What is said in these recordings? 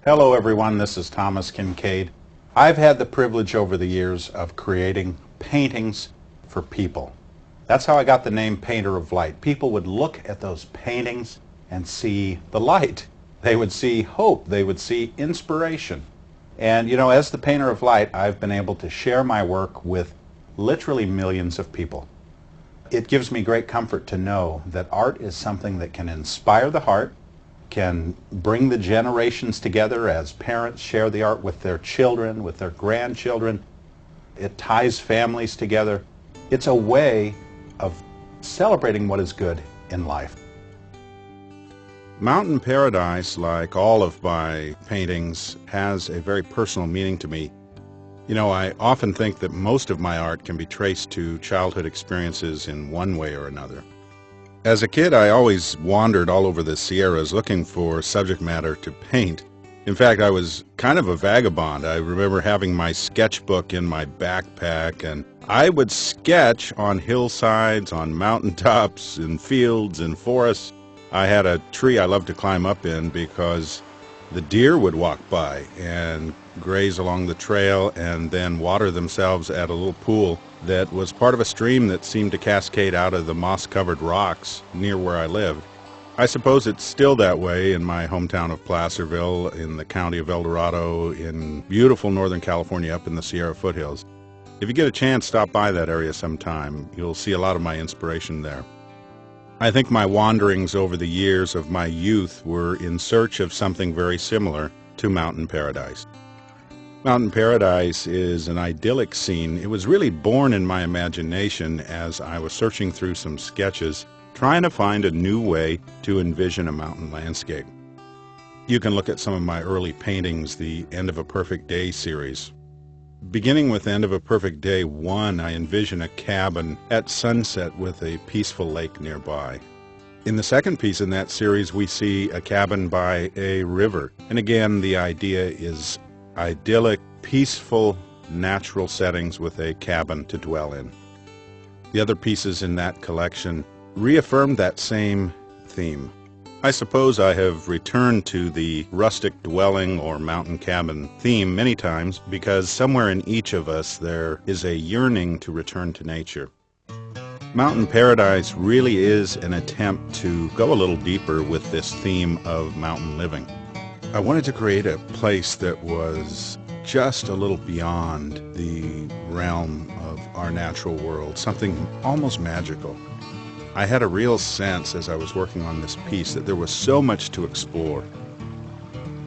Hello everyone, this is Thomas Kinkade. I've had the privilege over the years of creating paintings for people. That's how I got the name Painter of Light. People would look at those paintings and see the light. They would see hope. They would see inspiration. And you know, as the Painter of Light, I've been able to share my work with literally millions of people. It gives me great comfort to know that art is something that can inspire the heart, can bring the generations together as parents share the art with their children, with their grandchildren. It ties families together. It's a way of celebrating what is good in life. Mountain Paradise, like all of my paintings, has a very personal meaning to me. You know, I often think that most of my art can be traced to childhood experiences in one way or another. As a kid, I always wandered all over the Sierras looking for subject matter to paint. In fact, I was kind of a vagabond. I remember having my sketchbook in my backpack, and I would sketch on hillsides, on mountaintops, in fields, in forests. I had a tree I loved to climb up in because the deer would walk by and graze along the trail and then water themselves at a little pool that was part of a stream that seemed to cascade out of the moss-covered rocks near where I lived. I suppose it's still that way in my hometown of Placerville, in the county of El Dorado, in beautiful Northern California up in the Sierra foothills. If you get a chance, stop by that area sometime. You'll see a lot of my inspiration there. I think my wanderings over the years of my youth were in search of something very similar to Mountain Paradise. Mountain Paradise is an idyllic scene. It was really born in my imagination as I was searching through some sketches, trying to find a new way to envision a mountain landscape. You can look at some of my early paintings, the End of a Perfect Day series. Beginning with End of a Perfect Day 1, I envision a cabin at sunset with a peaceful lake nearby. In the second piece in that series, we see a cabin by a river. And again, the idea is idyllic, peaceful, natural settings with a cabin to dwell in. The other pieces in that collection reaffirmed that same theme. I suppose I have returned to the rustic dwelling or mountain cabin theme many times because somewhere in each of us there is a yearning to return to nature. Mountain Paradise really is an attempt to go a little deeper with this theme of mountain living. I wanted to create a place that was just a little beyond the realm of our natural world, something almost magical. I had a real sense as I was working on this piece that there was so much to explore.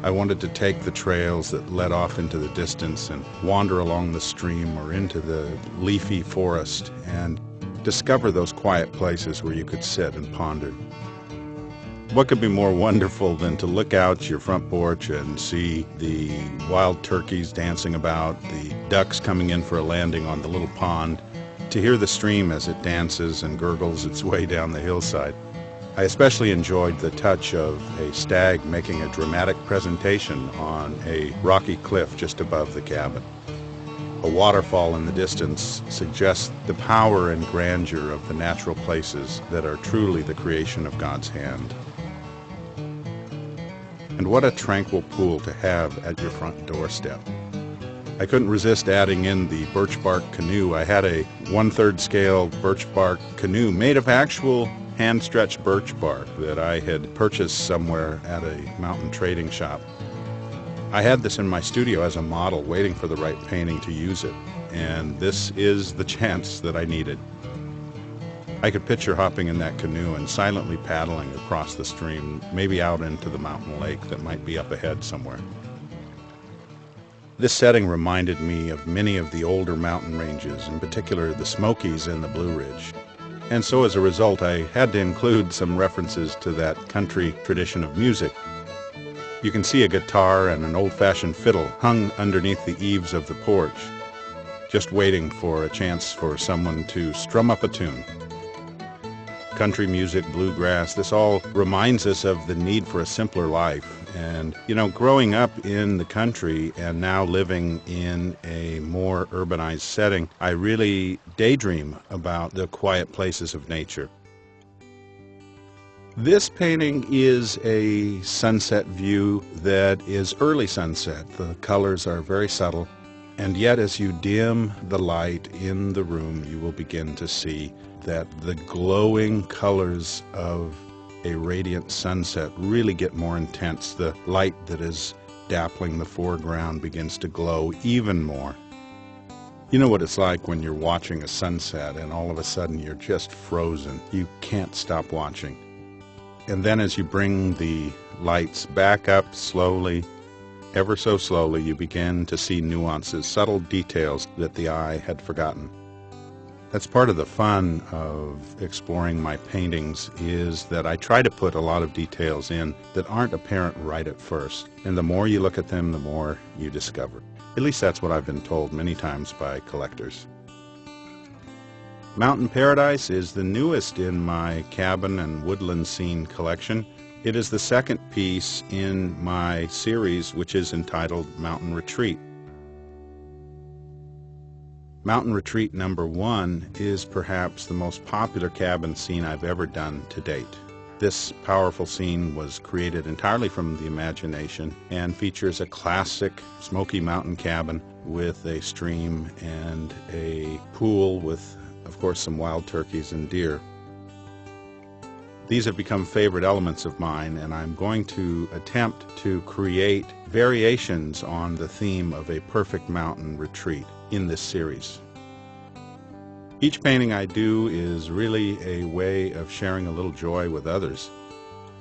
I wanted to take the trails that led off into the distance and wander along the stream or into the leafy forest and discover those quiet places where you could sit and ponder. What could be more wonderful than to look out your front porch and see the wild turkeys dancing about, the ducks coming in for a landing on the little pond, to hear the stream as it dances and gurgles its way down the hillside. I especially enjoyed the touch of a stag making a dramatic presentation on a rocky cliff just above the cabin. A waterfall in the distance suggests the power and grandeur of the natural places that are truly the creation of God's hand. And what a tranquil pool to have at your front doorstep. I couldn't resist adding in the birch bark canoe. I had a 1/3 scale birch bark canoe made of actual hand-stretched birch bark that I had purchased somewhere at a mountain trading shop. I had this in my studio as a model, waiting for the right painting to use it, and this is the chance that I needed. I could picture hopping in that canoe and silently paddling across the stream, maybe out into the mountain lake that might be up ahead somewhere. This setting reminded me of many of the older mountain ranges, in particular the Smokies and the Blue Ridge. And so as a result, I had to include some references to that country tradition of music. You can see a guitar and an old-fashioned fiddle hung underneath the eaves of the porch, just waiting for a chance for someone to strum up a tune. Country music, bluegrass, this all reminds us of the need for a simpler life. And, you know, growing up in the country and now living in a more urbanized setting, I really daydream about the quiet places of nature. This painting is a sunset view that is early sunset. The colors are very subtle, and yet as you dim the light in the room, you will begin to see that the glowing colors of a radiant sunset really get more intense. The light that is dappling the foreground begins to glow even more. You know what it's like when you're watching a sunset and all of a sudden you're just frozen. You can't stop watching. And then as you bring the lights back up slowly, ever so slowly, you begin to see nuances, subtle details that the eye had forgotten. That's part of the fun of exploring my paintings, is that I try to put a lot of details in that aren't apparent right at first. And the more you look at them, the more you discover. At least that's what I've been told many times by collectors. Mountain Paradise is the newest in my cabin and woodland scene collection. It is the second piece in my series, which is entitled Mountain Retreat. Mountain Retreat number 1 is perhaps the most popular cabin scene I've ever done to date. This powerful scene was created entirely from the imagination and features a classic Smoky Mountain cabin with a stream and a pool with, of course, some wild turkeys and deer. These have become favorite elements of mine, and I'm going to attempt to create variations on the theme of a perfect mountain retreat in this series. Each painting I do is really a way of sharing a little joy with others.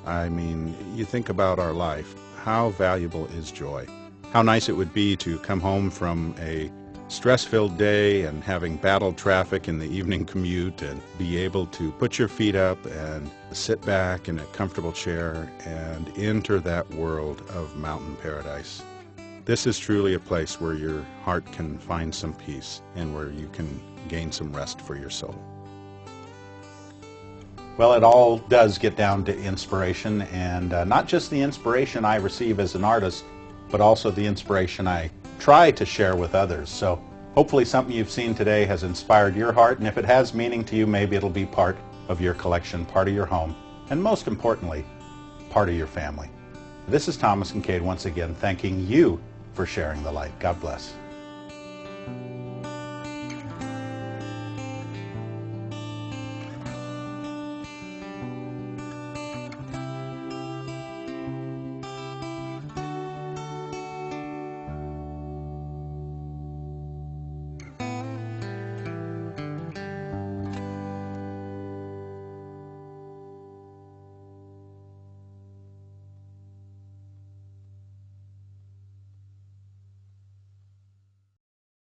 I mean, you think about our life. How valuable is joy? How nice it would be to come home from a stress-filled day and having battled traffic in the evening commute and be able to put your feet up and sit back in a comfortable chair and enter that world of mountain paradise. This is truly a place where your heart can find some peace and where you can gain some rest for your soul. Well, it all does get down to inspiration, and not just the inspiration I receive as an artist, but also the inspiration I try to share with others. So hopefully something you've seen today has inspired your heart, and if it has meaning to you, maybe it'll be part of your collection, part of your home, and most importantly, part of your family. This is Thomas Kinkade once again thanking you for sharing the light. God bless.